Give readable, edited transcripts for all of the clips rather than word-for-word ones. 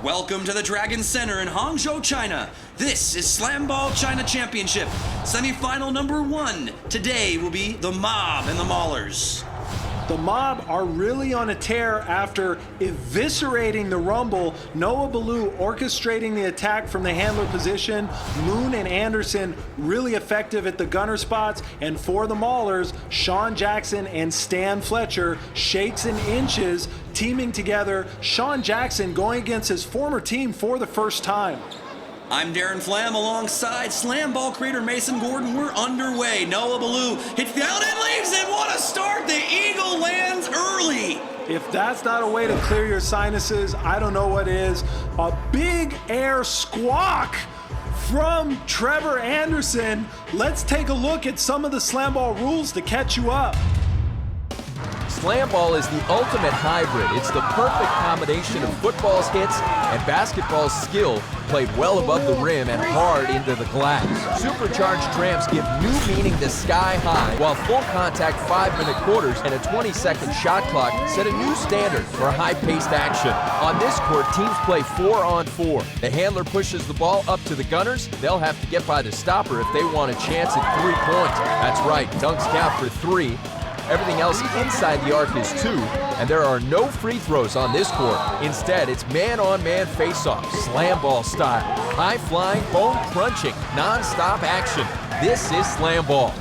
Welcome to the Dragon Center in Hangzhou, China. This is Slamball China Championship, semifinal number 1. Today will be the Mob and the Maulers. The Mob are really on a tear after eviscerating the Rumble. Noah Ballou orchestrating the attack from the handler position. Moon and Anderson really effective at the gunner spots. And for the Maulers, Sean Jackson and Stan Fletcher, Shakes and Inches, teaming together. Sean Jackson going against his former team for the first time. I'm Darren Flam alongside Slamball creator Mason Gordon. We're underway. Noah Ballou hits the out and leaves it. What a start. The Eagle lands early. If that's not a way to clear your sinuses, I don't know what is. A big air squawk from Trevor Anderson. Let's take a look at some of the Slamball rules to catch you up. Slamball is the ultimate hybrid. It's the perfect combination of football's hits and basketball's skill played well above the rim and hard into the glass. Supercharged tramps give new meaning to sky high, while full contact 5-minute quarters and a 20-second shot clock set a new standard for high-paced action. On this court, teams play 4-on-4. The handler pushes the ball up to the gunners. They'll have to get by the stopper if they want a chance at 3 points. That's right, dunks count for 3. Everything else inside the arc is 2, and there are no free throws on this court. Instead, it's man-on-man face-off, Slamball style. High-flying, bone-crunching, non-stop action. This is Slamball.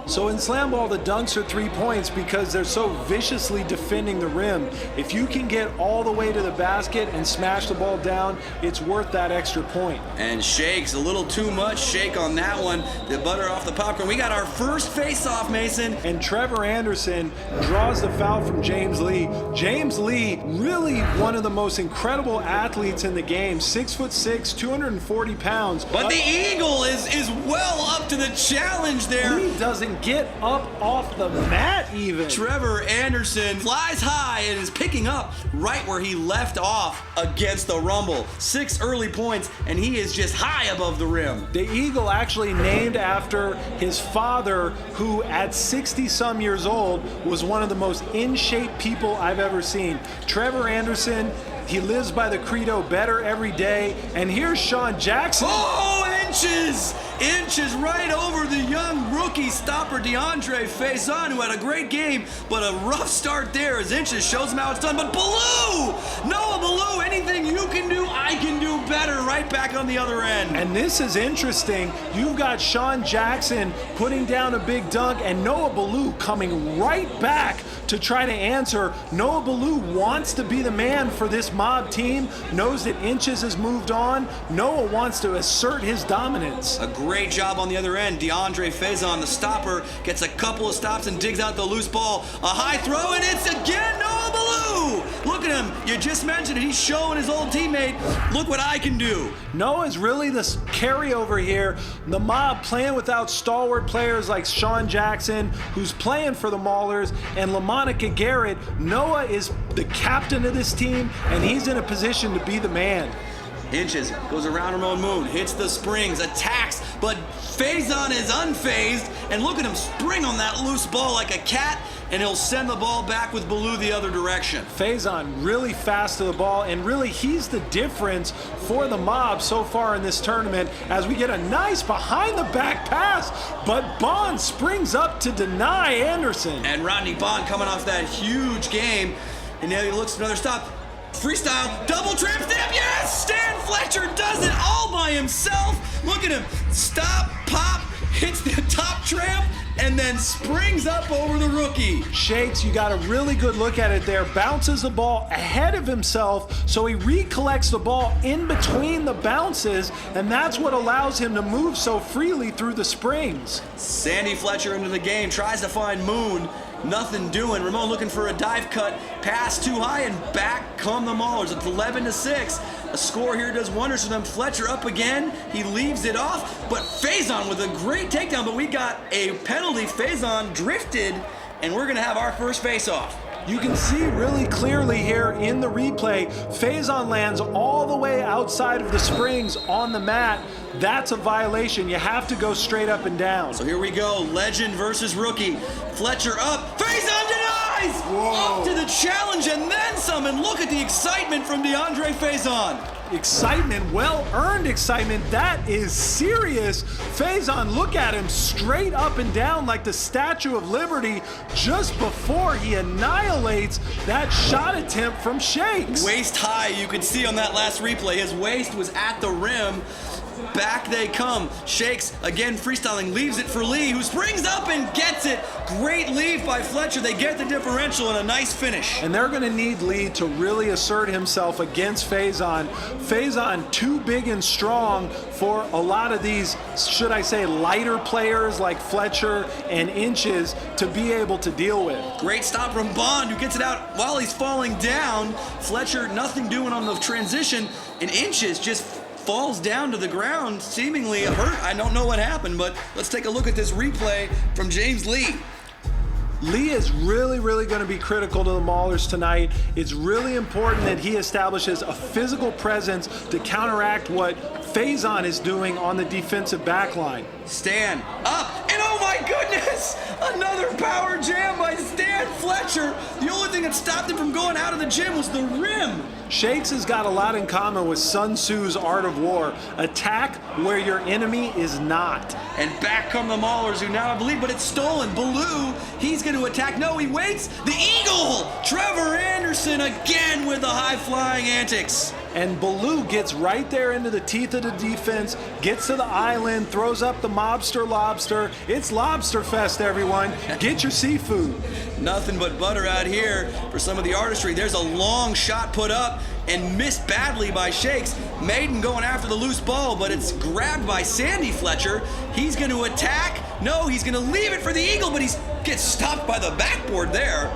So in Slamball, the dunks are 3 points because they're so viciously defending the rim. If you can get all the way to the basket and smash the ball down, it's worth that extra point. And Shakes, a little too much shake on that one. The butter off the popcorn. We got our first face-off, Mason. And Trevor Anderson draws the foul from James Lee. James Lee, really one of the most incredible athletes in the game. 6'6", 240 pounds. But the Eagle is well up to the challenge there. Lee doesn't get up off the mat even. Trevor Anderson flies high and is picking up right where he left off against the Rumble. 6 early points, and he is just high above the rim. The Eagle actually named after his father, who at 60-some years old was one of the most in-shape people I've ever seen. Trevor Anderson, he lives by the credo, better every day. And here's Sean Jackson. Oh, Inches! Inches right over the young rookie stopper DeAndre Faison, who had a great game, but a rough start there as Inches shows him how it's done. But Ballou! Noah Ballou, anything you can do, I can do better, right back on the other end. And this is interesting. You've got Sean Jackson putting down a big dunk and Noah Ballou coming right back to try to answer. Noah Ballou wants to be the man for this Mob team, knows that Inches has moved on. Noah wants to assert his dominance. A great job on the other end. DeAndre Faison, the stopper, gets a couple of stops and digs out the loose ball. A high throw, and it's again Noah Ballou! Look at him. You just mentioned it. He's showing his old teammate, look what I can do. Noah's really the carryover here. The Mob playing without stalwart players like Sean Jackson, who's playing for the Maulers, and LaMonica Garrett. Noah is the captain of this team, and he's in a position to be the man. Inches goes around Ramon Moon, hits the springs, attacks, but Faison is unfazed, and look at him spring on that loose ball like a cat, and he'll send the ball back with Ballou the other direction. Faison really fast to the ball, and really he's the difference for the Mob so far in this tournament as we get a nice behind-the-back pass, but Bond springs up to deny Anderson. And Rodney Bond coming off that huge game, and now he looks for another stop. Freestyle, double tramp step, yes! Stan Fletcher does it all by himself. Look at him, stop, pop, hits the top tramp, and then springs up over the rookie. Shakes, you got a really good look at it there. Bounces the ball ahead of himself, so he recollects the ball in between the bounces, and that's what allows him to move so freely through the springs. Sandy Fletcher into the game, tries to find Moon. Nothing doing. Ramon looking for a dive cut. Pass too high, and back come the Maulers. It's 11-6. A score here does wonders for them. Fletcher up again. He leaves it off, but Faison with a great takedown. But we got a penalty. Faison drifted, and we're going to have our first face-off. You can see really clearly here in the replay, Faison lands all the way outside of the springs on the mat. That's a violation. You have to go straight up and down. So here we go, legend versus rookie. Fletcher up, Faison denied! rise up to the challenge and then some. And look at the excitement from DeAndre Faison. Excitement, well-earned excitement. That is serious. Faison, look at him straight up and down like the Statue of Liberty just before he annihilates that shot attempt from Shakes. Waist high, you could see on that last replay. His waist was at the rim. Back they come. Shakes, again freestyling, leaves it for Lee, who springs up and gets it. Great leave by Fletcher. They get the differential and a nice finish. And they're going to need Lee to really assert himself against Faison. Faison too big and strong for a lot of these, should I say, lighter players like Fletcher and Inches to be able to deal with. Great stop from Bond, who gets it out while he's falling down. Fletcher, nothing doing on the transition, and Inches just falls down to the ground, seemingly hurt. I don't know what happened, but let's take a look at this replay from James Lee. Lee is really going to be critical to the Maulers tonight. It's really important that he establishes a physical presence to counteract what Faison is doing on the defensive back line. Stan up, and oh my goodness! Another power jam by Stan Fletcher. The only thing that stopped him from going out of the gym was the rim. Shakes has got a lot in common with Sun Tzu's Art of War. Attack where your enemy is not. And back come the Maulers, who now I believe, but it's stolen. Baloo, he's going to attack. No, he waits. The Eagle! Trevor Anderson again with the high-flying antics. And Baloo gets right there into the teeth of the defense, gets to the island, throws up the mobster lobster. It's Lobster Fest, everyone. Get your seafood. Nothing but butter out here for some of the artistry. There's a long shot put up and missed badly by Shakes. Maiden going after the loose ball, but it's grabbed by Sandy Fletcher. He's going to attack. No, he's going to leave it for the Eagle, but he gets stopped by the backboard there.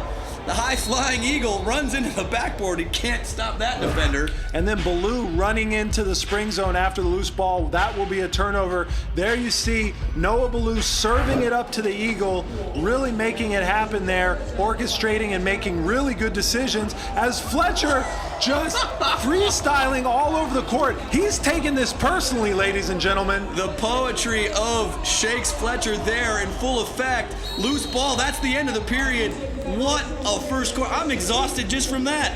The high-flying Eagle runs into the backboard. He can't stop that defender. And then Baloo running into the spring zone after the loose ball. That will be a turnover. There you see Noah Baloo serving it up to the Eagle, really making it happen there, orchestrating and making really good decisions as Fletcher just freestyling all over the court. He's taking this personally, ladies and gentlemen. The poetry of Shakes Fletcher there in full effect. Loose ball, that's the end of the period. What a first quarter. I'm exhausted just from that.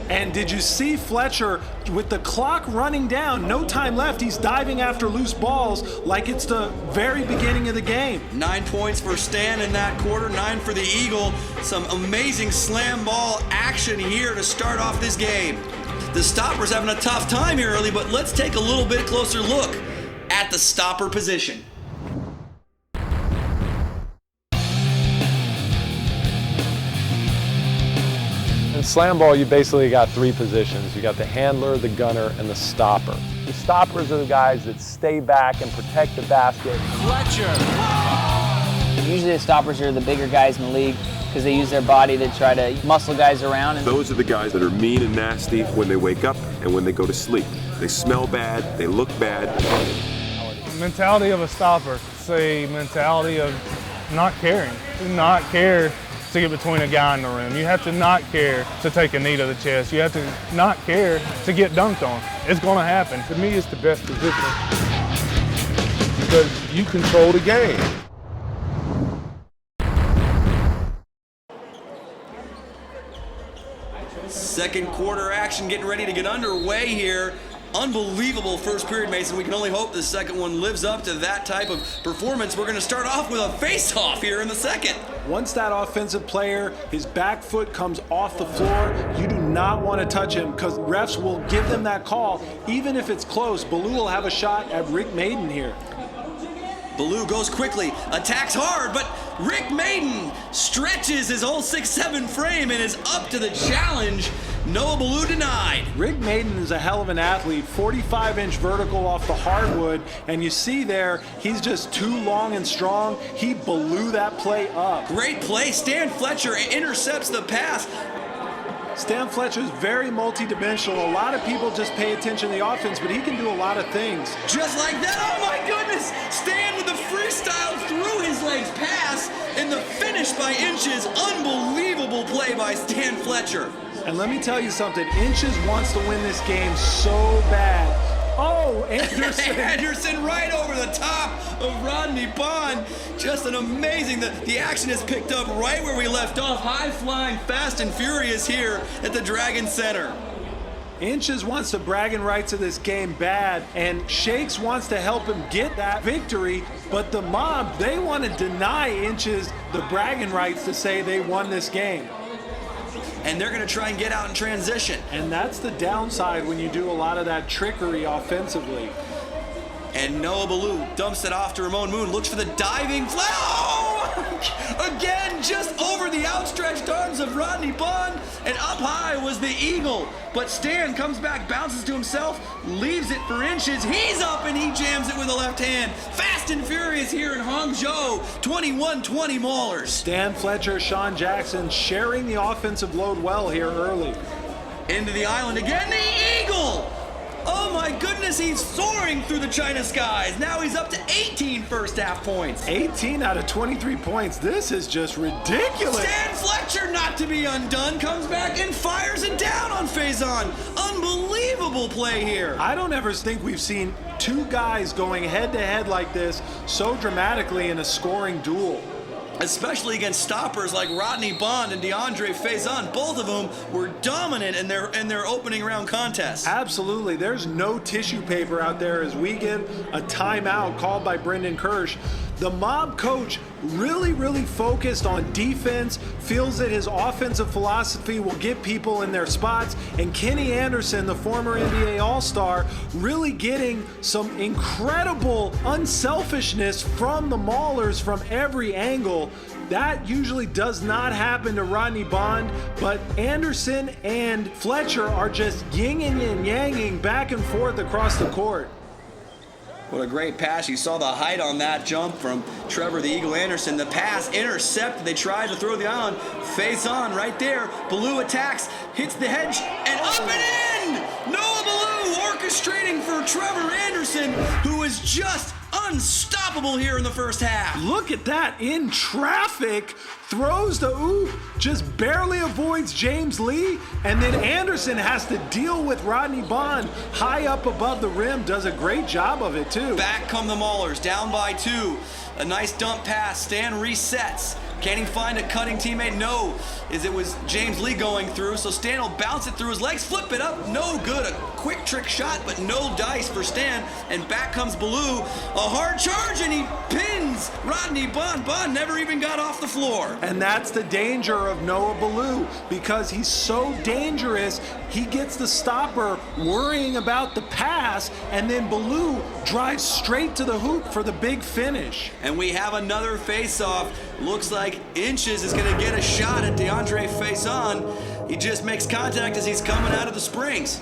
And did you see Fletcher with the clock running down, no time left, he's diving after loose balls like it's the very beginning of the game. 9 points for Stan in that quarter, 9 for the Eagle. Some amazing slam ball action here to start off this game. The stopper's having a tough time here early, but let's take a little bit closer look at the stopper position. In slam ball, you basically got 3 positions. You got the handler, the gunner, and the stopper. The stoppers are the guys that stay back and protect the basket. Fletcher. Usually the stoppers are the bigger guys in the league because they use their body to try to muscle guys around. And those are the guys that are mean and nasty when they wake up and when they go to sleep. They smell bad, they look bad. The mentality of a stopper, it's a mentality of not caring. Do not care to get between a guy and the rim. You have to not care to take a knee to the chest. You have to not care to get dunked on. It's going to happen. To me, it's the best position because you control the game. Second quarter action getting ready to get underway here. Unbelievable first period, Mason. We can only hope the second one lives up to that type of performance. We're going to start off with a face-off here in the second. Once that offensive player, his back foot comes off the floor, you do not want to touch him because refs will give them that call. Even if it's close, Baloo will have a shot at Rick Maiden here. Baloo goes quickly, attacks hard, but Rick Maiden stretches his whole 6'7" frame and is up to the challenge. Noah Baloo denied. Rick Maiden is a hell of an athlete, 45-inch vertical off the hardwood, and you see there, he's just too long and strong. He blew that play up. Great play. Stan Fletcher intercepts the pass. Stan Fletcher's very multi-dimensional. A lot of people just pay attention to the offense, but he can do a lot of things. Just like that. Oh my goodness! Stan with the freestyle through his legs pass, and the finish by Inches. Unbelievable play by Stan Fletcher. And let me tell you something, Inches wants to win this game so bad. Oh, Anderson. Anderson right over the top of Rodney Bond. Just an amazing, the action is picked up right where we left off. High flying, fast and furious here at the Dragon Center. Inches wants the bragging rights of this game bad, and Shakes wants to help him get that victory, but the mob, they want to deny Inches the bragging rights to say they won this game. And they're going to try and get out in transition. And that's the downside when you do a lot of that trickery offensively. And Noah Ballou dumps it off to Ramon Moon, looks for the diving flag. Oh! Again, just over the outstretched arms of Rodney Bond, and up high was the Eagle. But Stan comes back, bounces to himself, leaves it for Inches. He's up and he jams it with the left hand. Fast and furious here in Hangzhou, 21-20 Maulers. Stan Fletcher, Sean Jackson sharing the offensive load well here early. Into the island again, the Eagle! Oh my goodness, he's soaring through the China skies. Now he's up to 18 first half points. 18 out of 23 points. This is just ridiculous. Stan Fletcher, not to be undone, comes back and fires it down on Faison. Unbelievable play here. I don't ever think we've seen two guys going head to head like this so dramatically in a scoring duel. Especially against stoppers like Rodney Bond and DeAndre Faison, both of whom were dominant in their opening round contest. Absolutely. There's no tissue paper out there as we get a timeout called by Brendan Kirsch. The mob coach really focused on defense, feels that his offensive philosophy will get people in their spots, and Kenny Anderson, the former NBA All-Star, really getting some incredible unselfishness from the Maulers from every angle. That usually does not happen to Rodney Bond, but Anderson and Fletcher are just yinging and yanging back and forth across the court. What a great pass. You saw the height on that jump from Trevor the Eagle Anderson. The pass intercepted. They tried to throw the island. Faison right there. Ballou attacks, hits the hedge, and up and in! Noah Ballou orchestrating for Trevor Anderson, who is just unstoppable here in the first half. Look at that, in traffic, throws the oop, just barely avoids James Lee, and then Anderson has to deal with Rodney Bond high up above the rim, does a great job of it too. Back come the Maulers, down by 2. A nice dump pass, Stan resets. Can he find a cutting teammate? No, as it was James Lee going through, so Stan will bounce it through his legs, flip it up, no good. A quick trick shot, but no dice for Stan, and back comes Ballou. A hard charge, and he pins Rodney Bond. Bond never even got off the floor. And that's the danger of Noah Ballou, because he's so dangerous, he gets the stopper worrying about the pass, and then Ballou drives straight to the hoop for the big finish. And we have another face-off. Looks like Inches is going to get a shot at DeAndre Faison. He just makes contact as he's coming out of the springs.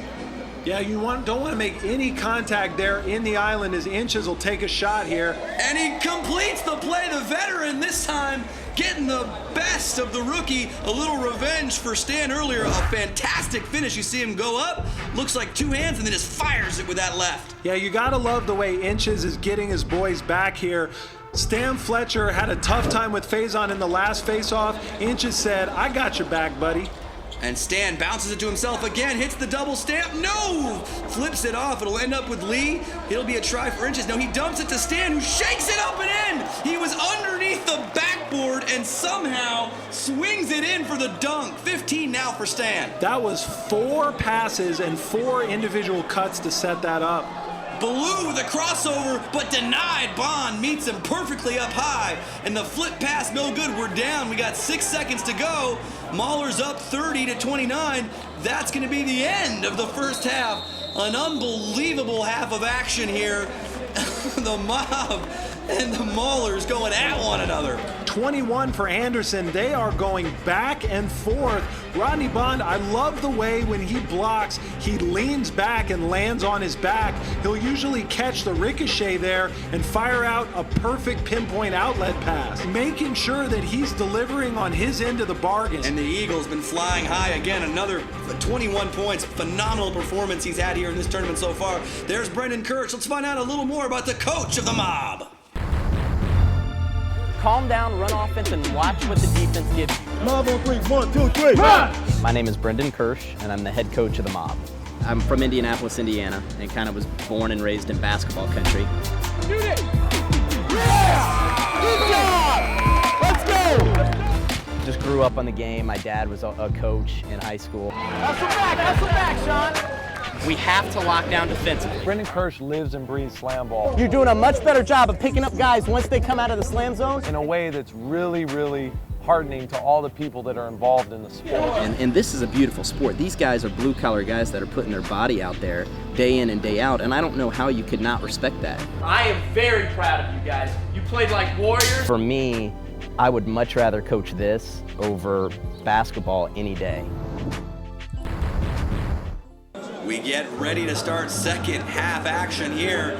Yeah, you don't want to make any contact there in the island as Inches will take a shot here. And he completes the play, the veteran this time getting the best of the rookie. A little revenge for Stan earlier. A fantastic finish. You see him go up, looks like 2 hands, and then just fires it with that left. Yeah, you got to love the way Inches is getting his boys back here. Stan Fletcher had a tough time with Faison in the last face-off. Inches said, I got your back, buddy. And Stan bounces it to himself again, hits the double stamp, no! Flips it off, it'll end up with Lee. It'll be a try for Inches. No, he dumps it to Stan, who shakes it up and in! He was underneath the backboard and somehow swings it in for the dunk. 15 now for Stan. That was 4 passes and 4 individual cuts to set that up. Ballou with a crossover, but denied. Bond meets him perfectly up high, and the flip pass no good. We're down. We got 6 seconds to go. Maulers up 30-29. That's going to be the end of the first half. An unbelievable half of action here. The mob and the Maulers going at one another. 21 for Anderson. They are going back and forth. Rodney Bond, I love the way when he blocks, he leans back and lands on his back. He'll usually catch the ricochet there and fire out a perfect pinpoint outlet pass, making sure that he's delivering on his end of the bargain. And the Eagle's been flying high again. Another 21 points. Phenomenal performance he's had here in this tournament so far. There's Brendan Kirsch. Let's find out a little more about the coach of the mob. Calm down, run offense, and watch what the defense gives you. Mob on 3, 1, 2, 3. My name is Brendan Kirsch, and I'm the head coach of the Mob. I'm from Indianapolis, Indiana, and kind of was born and raised in basketball country. Shoot it! Yeah! Good job! Let's go! Just grew up on the game. My dad was a coach in high school. Hustle back, Sean! We have to lock down defensively. Brendan Kirsch lives and breathes slam ball You're doing a much better job of picking up guys once they come out of the slam zone. in a way that's really, really heartening to all the people that are involved in the sport. And this is a beautiful sport. These guys are blue-collar guys that are putting their body out there day in and day out, and I don't know how you could not respect that. I am very proud of you guys. You played like warriors. For me, I would much rather coach this over basketball any day. We get ready to start second half action here.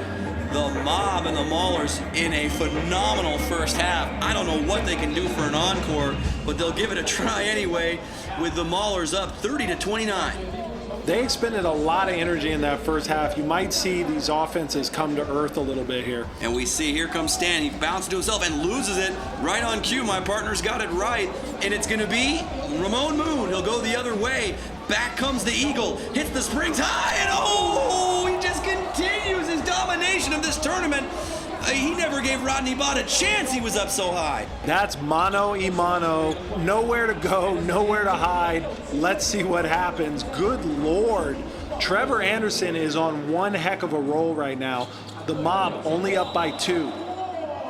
The Mob and the Maulers in a phenomenal first half. I don't know what they can do for an encore, but they'll give it a try anyway with the Maulers up 30-29. They expended a lot of energy in that first half. You might see these offenses come to earth a little bit here. And we see here comes Stan. He bounces to himself and loses it right on cue. My partner's got it right. And it's going to be Ramon Moon. He'll go the other way. Back comes the Eagle. Hits the springs high. And oh, he just continues his domination of this tournament. He never gave Rodney Bond a chance. He was up so high. That's mano y mano. Nowhere to go, nowhere to hide. Let's see what happens. Good Lord. Trevor Anderson is on one heck of a roll right now. The Mob only up by 2.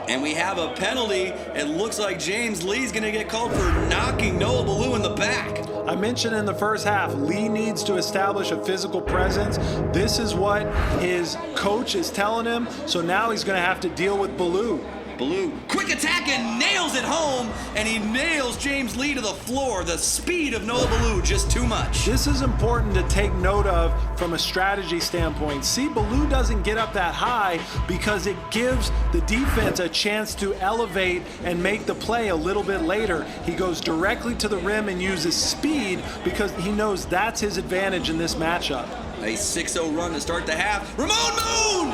And we have a penalty. It looks like James Lee's going to get called for knocking Noah Ballou in the back. I mentioned in the first half, Lee needs to establish a physical presence. This is what his coach is telling him, so now he's going to have to deal with Ballou. Ballou, quick attack and nails it home, and he nails James Lee to the floor. The speed of Noah Ballou, just too much. This is important to take note of from a strategy standpoint. See, Ballou doesn't get up that high because it gives the defense a chance to elevate and make the play a little bit later. He goes directly to the rim and uses speed because he knows that's his advantage in this matchup. A 6-0 run to start the half. Ramon Moon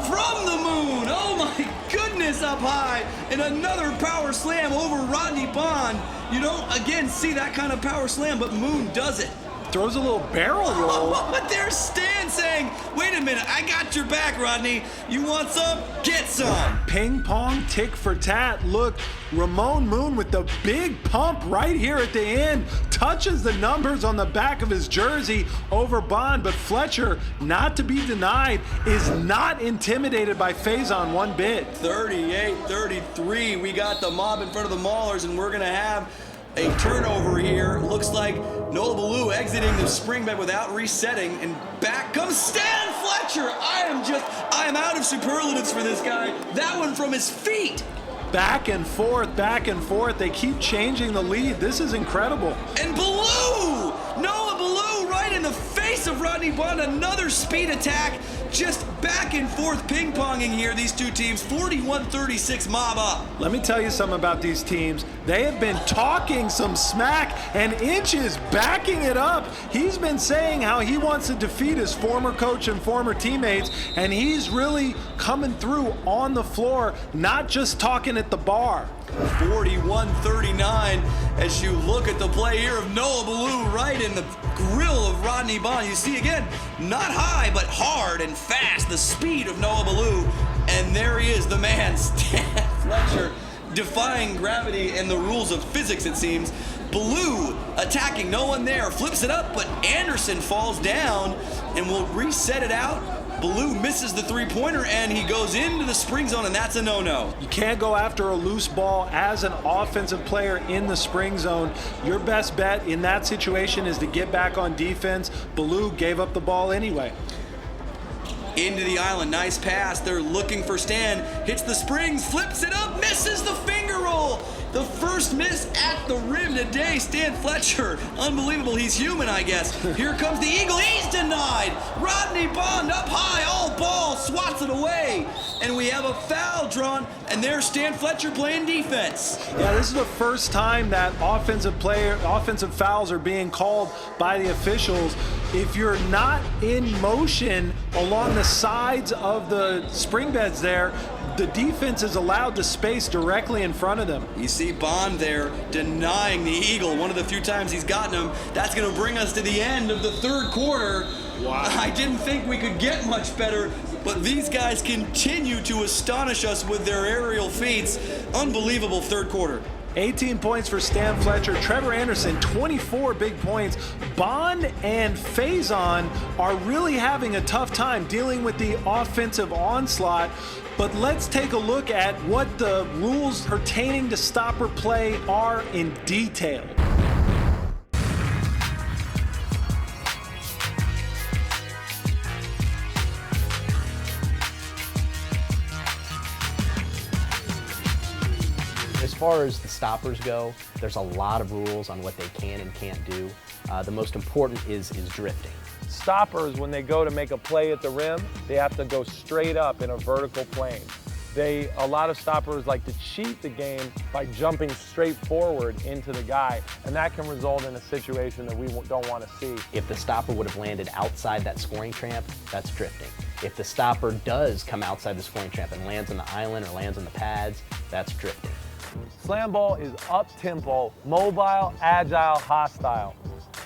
from the moon. Oh my goodness, up high. And another power slam over Rodney Bond. You don't, again, see that kind of power slam, but Moon does it. Throws a little barrel roll. But there's Stan saying, wait a minute, I got your back, Rodney. You want some? Get some. Ping pong, tick for tat. Look, Ramon Moon with the big pump right here at the end. Touches the numbers on the back of his jersey over Bond, but Fletcher, not to be denied, is not intimidated by Faison one bit. 38-33. We got the Mob in front of the Maulers, and we're going to have a turnover here. Looks like Noah Ballou exiting the spring bed without resetting, and back comes Stan Fletcher. I am out of superlatives for this guy. That one from his feet. Back and forth, back and forth. They keep changing the lead. This is incredible. And Ballou! Noah Ballou right in the face of Rodney Bond. Another speed attack. Just back and forth ping-ponging here, these two teams. 41-36 Mob up. Let me tell you something about these teams. They have been talking some smack, and Inch is backing it up. He's been saying how he wants to defeat his former coach and former teammates, and he's really coming through on the floor, not just talking at the bar. 41-39 as you look at the play here of Noah Ballou right in the grill of Rodney Bond. You see again, not high, but hard and fast, the speed of Noah Ballou. And there he is, the man, Stan Fletcher, defying gravity and the rules of physics, it seems. Ballou attacking, no one there, flips it up, but Anderson falls down and will reset it out. Ballou misses the three-pointer, and he goes into the spring zone, and that's a no-no. You can't go after a loose ball as an offensive player in the spring zone. Your best bet in that situation is to get back on defense. Ballou gave up the ball anyway. Into the island, nice pass. They're looking for Stan. Hits the springs, flips it up, misses the finger roll. The first miss at the rim today, Stan Fletcher. Unbelievable, he's human, I guess. Here comes the Eagle, he's denied. Rodney Bond up high, all ball, swats it away. And we have a foul drawn, and there's Stan Fletcher playing defense. Yeah, this is the first time that offensive fouls are being called by the officials. if you're not in motion along the sides of the spring beds there, the defense is allowed to space directly in front of them. You see Bond there denying the Eagle one of the few times he's gotten him. That's going to bring us to the end of the third quarter. Wow. I didn't think we could get much better, but these guys continue to astonish us with their aerial feats. Unbelievable third quarter. 18 points for Stan Fletcher. Trevor Anderson, 24 big points. Bond and Faison are really having a tough time dealing with the offensive onslaught. But let's take a look at what the rules pertaining to stopper play are in detail. As far as the stoppers go, there's a lot of rules on what they can and can't do. The most important is drifting. Stoppers, when they go to make a play at the rim, they have to go straight up in a vertical plane. A lot of stoppers like to cheat the game by jumping straight forward into the guy, and that can result in a situation that we don't want to see. If the stopper would have landed outside that scoring tramp, that's drifting. If the stopper does come outside the scoring tramp and lands on the island or lands on the pads, that's drifting. Slamball is up-tempo, mobile, agile, hostile.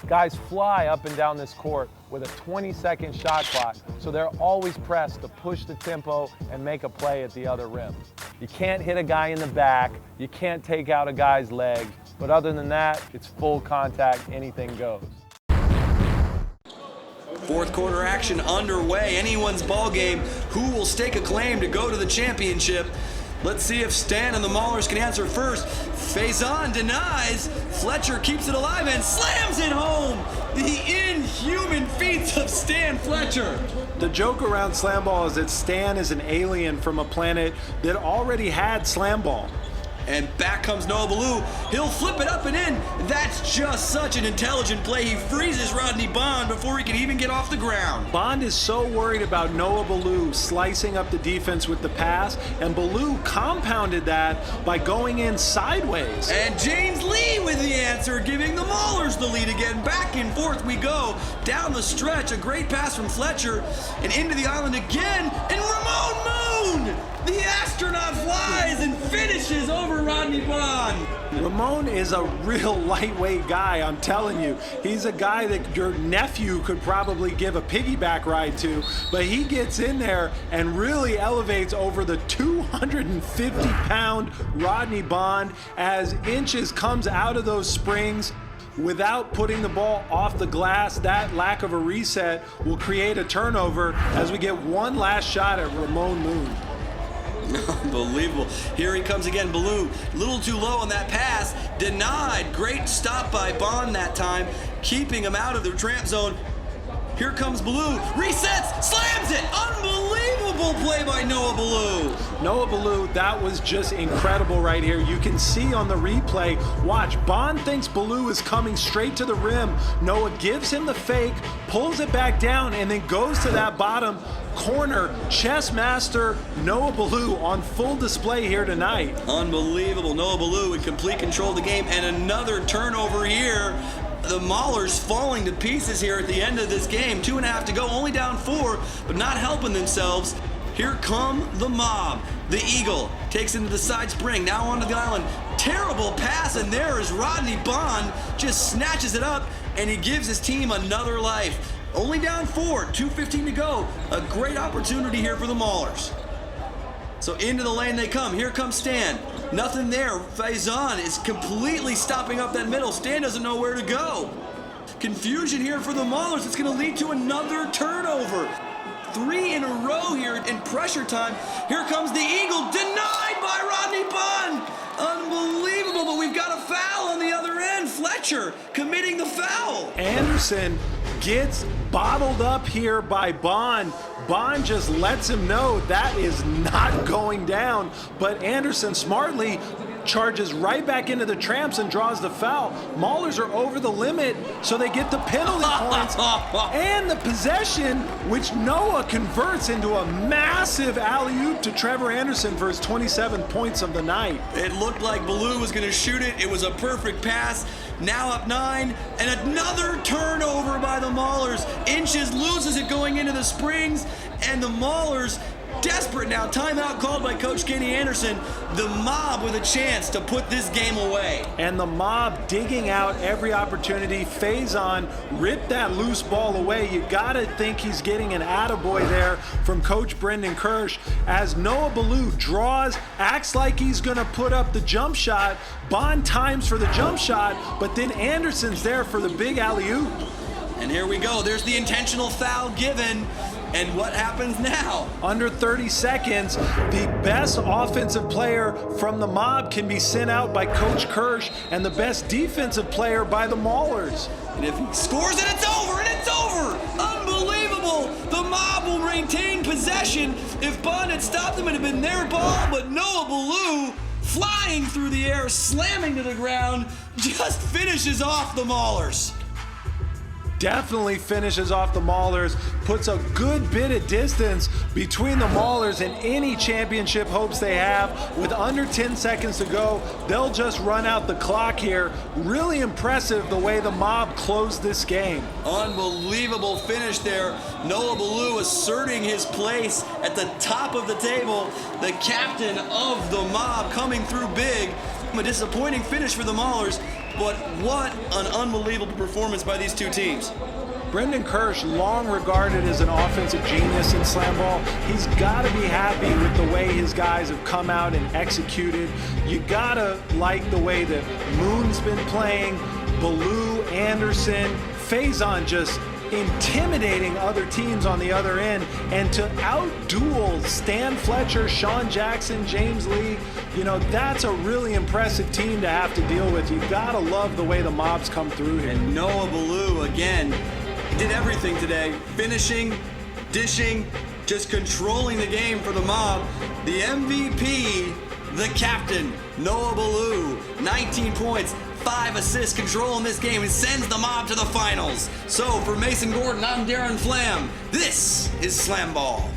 Guys fly up and down this court with a 20-second shot clock, so they're always pressed to push the tempo and make a play at the other rim. You can't hit a guy in the back, you can't take out a guy's leg, but other than that, it's full contact, anything goes. Fourth quarter action underway. Anyone's ball game. Who will stake a claim to go to the championship? Let's see if Stan and the Maulers can answer first. Faison denies. Fletcher keeps it alive and slams it home. The inhuman feats of Stan Fletcher. The joke around Slamball is that Stan is an alien from a planet that already had Slamball. And back comes Noah Ballou. He'll flip it up and in. That's just such an intelligent play. He freezes Rodney Bond before he can even get off the ground. Bond is so worried about Noah Ballou slicing up the defense with the pass, and Ballou compounded that by going in sideways. And James Lee with the answer, giving the Maulers the lead again. Back and forth we go. Down the stretch, a great pass from Fletcher, and into the island again, and Ramon Moon! The astronaut flies and finishes over Rodney Bond. Ramon is a real lightweight guy, I'm telling you. He's a guy that your nephew could probably give a piggyback ride to, but he gets in there and really elevates over the 250-pound Rodney Bond as Inches comes out of those springs. Without putting the ball off the glass, that lack of a reset will create a turnover as we get one last shot at Ramon Moon. Unbelievable. Here he comes again. Ballou, a little too low on that pass. Denied. Great stop by Bond that time, keeping him out of the tramp zone. Here comes Ballou. Resets. Slams it. Unbelievable play by Noah Ballou. Noah Ballou, that was just incredible right here. You can see on the replay, watch, Bond thinks Ballou is coming straight to the rim. Noah gives him the fake, pulls it back down, and then goes to that bottom corner. Chess master Noah Ballou on full display here tonight. Unbelievable. Noah Ballou in complete control of the game, and another turnover here. The Maulers falling to pieces here at the end of this game. 2.5 to go, only down 4, but not helping themselves. Here come the mob. The Eagle takes into the side spring, now onto the island. Terrible pass, and there is Rodney Bond, just snatches it up, and he gives his team another life. Only down 4, 2:15 to go. A great opportunity here for the Maulers. So into the lane they come. Here comes Stan. Nothing there. Faison is completely stopping up that middle. Stan doesn't know where to go. Confusion here for the Maulers. It's going to lead to another turnover. 3 in a row here in pressure time. Here comes the Eagle. Denied by Rodney Bond. Unbelievable, but we've got a foul on the other end. Fletcher committing the foul. Anderson gets bottled up here by Bond. Bond just lets him know that is not going down, but Anderson smartly charges right back into the Tramps and draws the foul. Maulers are over the limit, so they get the penalty points and the possession, which Noah converts into a massive alley-oop to Trevor Anderson for his 27 points of the night. It looked like Ballou was going to shoot it. It was a perfect pass. Now up 9, and another turnover by the Maulers. Inches loses it going into the Springs, and the Maulers desperate now. Timeout called by Coach Kenny Anderson. The Mob with a chance to put this game away. And the Mob digging out every opportunity. Faison ripped that loose ball away. You gotta think he's getting an attaboy there from Coach Brendan Kirsch as Noah Ballou draws, acts like he's gonna put up the jump shot. Bond times for the jump shot, but then Anderson's there for the big alley-oop. And here we go. There's the intentional foul given. And what happens now? Under 30 seconds, the best offensive player from the Mob can be sent out by Coach Kirsch and the best defensive player by the Maulers. And if he scores it, it's over, and it's over! Unbelievable! The Mob will maintain possession. If Bond had stopped them, it would have been their ball, but Noah Ballou, flying through the air, slamming to the ground, just finishes off the Maulers. Definitely finishes off the Maulers, puts a good bit of distance between the Maulers and any championship hopes they have. With under 10 seconds to go, they'll just run out the clock here. Really impressive the way the Mob closed this game. Unbelievable finish there. Noah Ballou asserting his place at the top of the table. The captain of the Mob coming through big. A disappointing finish for the Maulers, but what an unbelievable performance by these two teams. Brendan Kirsch, long regarded as an offensive genius in Slamball, he's got to be happy with the way his guys have come out and executed. You got to like the way that Moon's been playing, Ballou, Anderson, Faison just intimidating other teams on the other end, and to out-duel Stan Fletcher, Sean Jackson, James Lee, you know, that's a really impressive team to have to deal with. You gotta love the way the Mobs come through here. And Noah Ballou, again, did everything today. Finishing, dishing, just controlling the game for the Mob. The MVP, the captain, Noah Ballou, 19 points, 5 assists, controlling this game, and sends the Mob to the finals. So for Mason Gordon, I'm Darren Flam. This is Slamball.